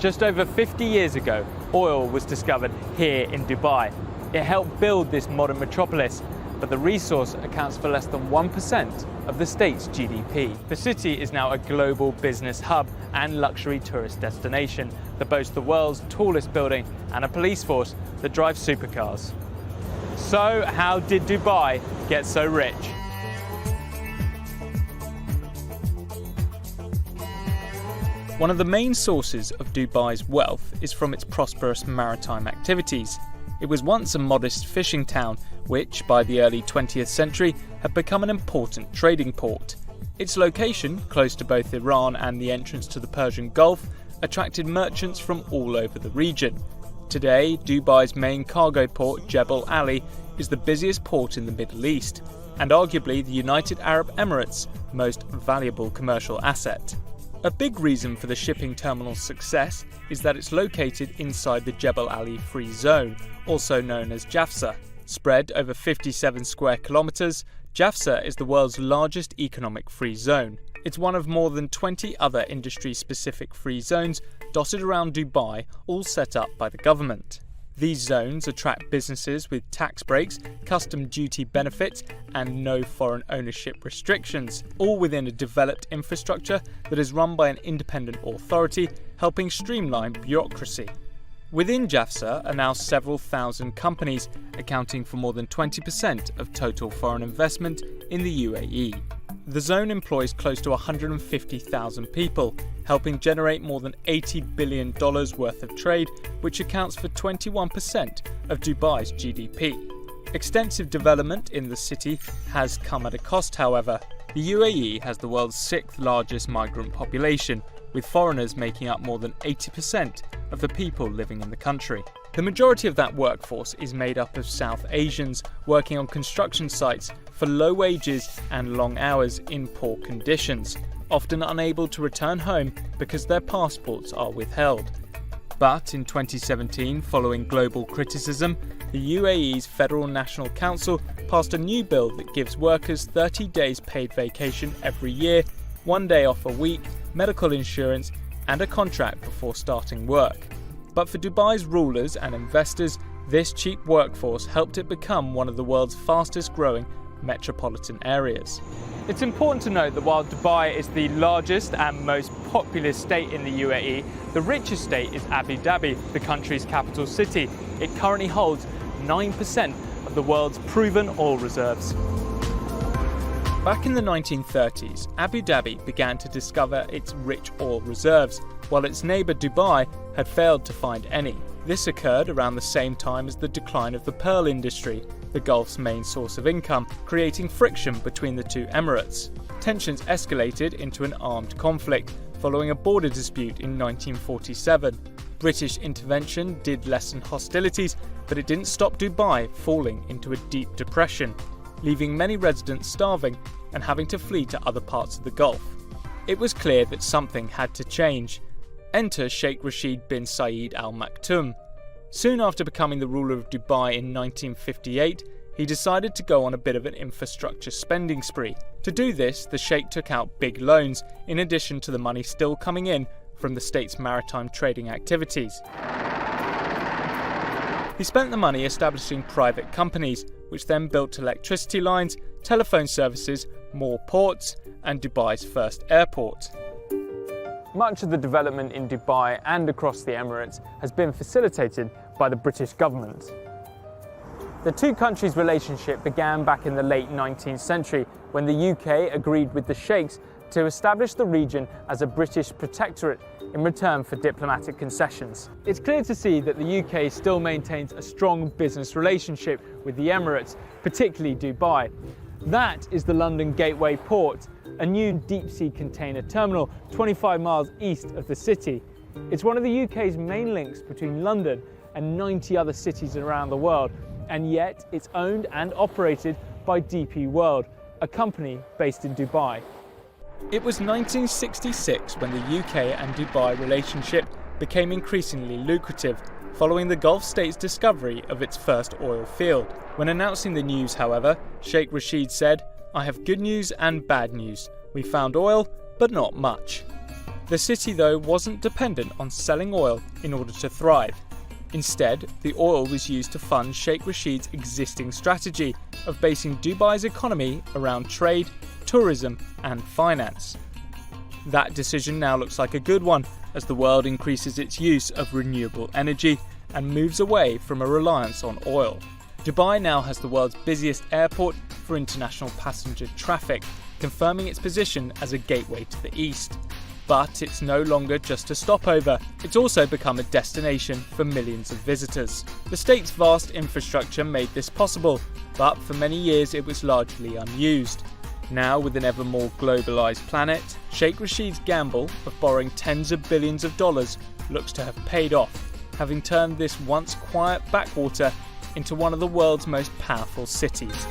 Just over 50 years ago, oil was discovered here in Dubai. It helped build this modern metropolis, but the resource accounts for less than 1% of the state's GDP. The city is now a global business hub and luxury tourist destination that boasts the world's tallest building and a police force that drives supercars. So, how did Dubai get so rich? One of the main sources of Dubai's wealth is from its prosperous maritime activities. It was once a modest fishing town, which by the early 20th century had become an important trading port. Its location, close to both Iran and the entrance to the Persian Gulf, attracted merchants from all over the region. Today, Dubai's main cargo port, Jebel Ali, is the busiest port in the Middle East, and arguably the United Arab Emirates' most valuable commercial asset. A big reason for the shipping terminal's success is that it's located inside the Jebel Ali Free Zone, also known as Jafsa. Spread over 57 square kilometres, Jafsa is the world's largest economic free zone. It's one of more than 20 other industry-specific free zones dotted around Dubai, all set up by the government. These zones attract businesses with tax breaks, custom duty benefits, and no foreign ownership restrictions, all within a developed infrastructure that is run by an independent authority, helping streamline bureaucracy. Within Jafsa are now several thousand companies, accounting for more than 20% of total foreign investment in the UAE. The zone employs close to 150,000 people, helping generate more than $80 billion worth of trade, which accounts for 21% of Dubai's GDP. Extensive development in the city has come at a cost, however. The UAE has the world's 6th largest migrant population, with foreigners making up more than 80% of the people living in the country. The majority of that workforce is made up of South Asians working on construction sites for low wages and long hours in poor conditions, often unable to return home because their passports are withheld. But in 2017, following global criticism, the UAE's Federal National Council passed a new bill that gives workers 30 days paid vacation every year, 1 day off a week, medical insurance, and a contract before starting work. But for Dubai's rulers and investors, this cheap workforce helped it become one of the world's fastest growing metropolitan areas. It's important to note that while Dubai is the largest and most populous state in the UAE, the richest state is Abu Dhabi, the country's capital city. It currently holds 9% of the world's proven oil reserves. Back in the 1930s, Abu Dhabi began to discover its rich oil reserves, while its neighbour Dubai had failed to find any. This occurred around the same time as the decline of the pearl industry, the Gulf's main source of income, creating friction between the two emirates. Tensions escalated into an armed conflict following a border dispute in 1947. British intervention did lessen hostilities, but it didn't stop Dubai falling into a deep depression, leaving many residents starving and having to flee to other parts of the Gulf. It was clear that something had to change. Enter Sheikh Rashid bin Saeed Al Maktoum. Soon after becoming the ruler of Dubai in 1958, he decided to go on a bit of an infrastructure spending spree. To do this, the Sheikh took out big loans, in addition to the money still coming in from the state's maritime trading activities. He spent the money establishing private companies, which then built electricity lines, telephone services, more ports, and Dubai's first airport. Much of the development in Dubai and across the Emirates has been facilitated by the British government. The two countries' relationship began back in the late 19th century when the UK agreed with the Sheikhs to establish the region as a British protectorate in return for diplomatic concessions. It's clear to see that the UK still maintains a strong business relationship with the Emirates, particularly Dubai. That is the London Gateway Port, a new deep-sea container terminal 25 miles east of the city. It's one of the UK's main links between London and 90 other cities around the world, and yet it's owned and operated by DP World, a company based in Dubai. It was 1966 when the UK and Dubai relationship became increasingly lucrative, following the Gulf state's discovery of its first oil field. When announcing the news, however, Sheikh Rashid said, "I have good news and bad news. We found oil, but not much." The city, though, wasn't dependent on selling oil in order to thrive. Instead, the oil was used to fund Sheikh Rashid's existing strategy of basing Dubai's economy around trade, tourism and finance. That decision now looks like a good one as the world increases its use of renewable energy and moves away from a reliance on oil. Dubai now has the world's busiest airport for international passenger traffic, confirming its position as a gateway to the east. But it's no longer just a stopover, it's also become a destination for millions of visitors. The state's vast infrastructure made this possible, but for many years it was largely unused. Now, with an ever more globalised planet, Sheikh Rashid's gamble of borrowing tens of billions of dollars looks to have paid off, having turned this once quiet backwater into one of the world's most powerful cities.